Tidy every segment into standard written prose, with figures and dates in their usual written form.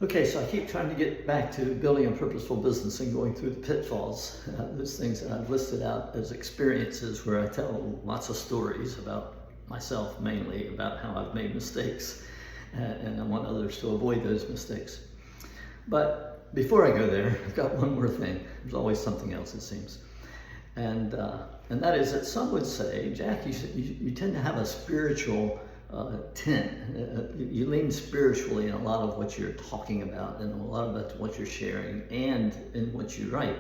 Okay, so I keep trying to get back to building a purposeful business and going through the pitfalls, those things that I've listed out as experiences where I tell lots of stories about myself, mainly about how I've made mistakes, and I want others to avoid those mistakes. But before I go there, I've got one more thing. There's always something else, it seems. And that is that some would say, Jack, you tend to have a spiritual tint. You lean spiritually in a lot of what you're talking about and a lot of what you're sharing and in what you write.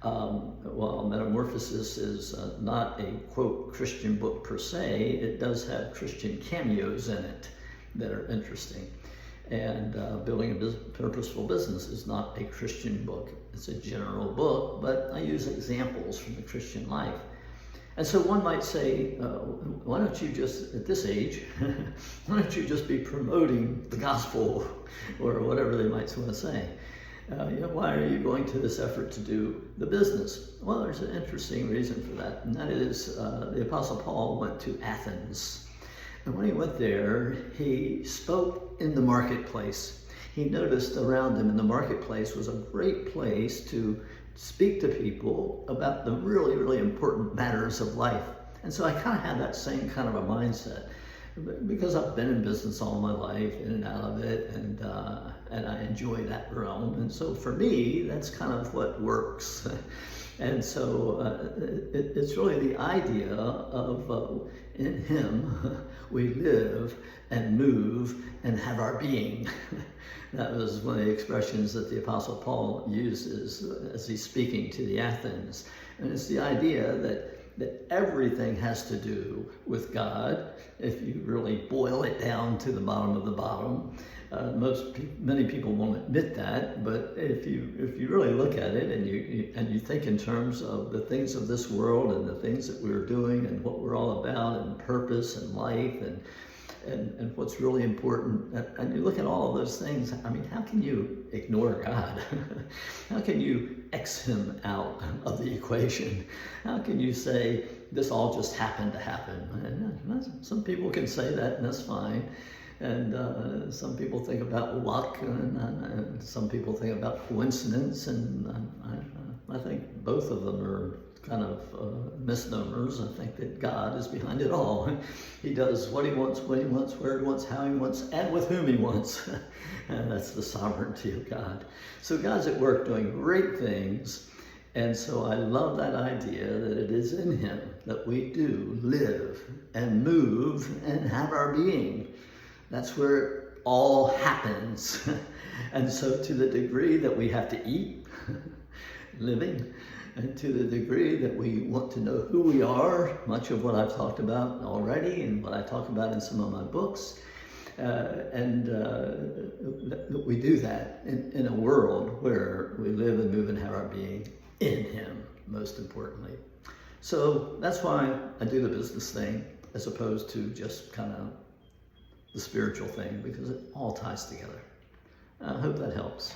While Metamorphosis is not a, quote, Christian book per se, it does have Christian cameos in it that are interesting. And Building a Purposeful Business is not a Christian book. It's a general book, but I use examples from the Christian life. And so one might say, why don't you just, at this age, why don't you just be promoting the gospel or whatever they might want to say? Why are you going to this effort to do the business? Well, there's an interesting reason for that, and that is the Apostle Paul went to Athens. And when he went there, he spoke in the marketplace. He noticed around him in the marketplace was a great place to speak to people about the really, really important matters of life. And so I kind of had that same kind of a mindset because I've been in business all my life, in and out of it, and I enjoy that realm. And so for me, that's kind of what works. And so it's really the idea of in Him we live and move and have our being. That was one of the expressions that the Apostle Paul uses as he's speaking to the Athens. And it's the idea that everything has to do with God, if you really boil it down to the bottom of the bottom. Many people won't admit that, but if you really look at it and you think in terms of the things of this world and the things that we're doing and what we're all about and purpose and life and what's really important, and you look at all of those things, I mean, how can you ignore God? How can you X Him out of the equation? How can you say, this all just happened to happen? And some people can say that, and that's fine. And some people think about luck, and some people think about coincidence, and I think both of them are kind of misnomers. I think that God is behind it all. He does what He wants, when He wants, where He wants, how He wants, and with whom He wants. And that's the sovereignty of God. So God's at work doing great things. And so I love that idea that it is in Him that we do live and move and have our being. That's where it all happens. And so to the degree that we have to eat, living, and to the degree that we want to know who we are, much of what I've talked about already and what I talk about in some of my books, we do that in a world where we live and move and have our being in Him, most importantly. So that's why I do the business thing as opposed to just kind of the spiritual thing, because it all ties together. I hope that helps.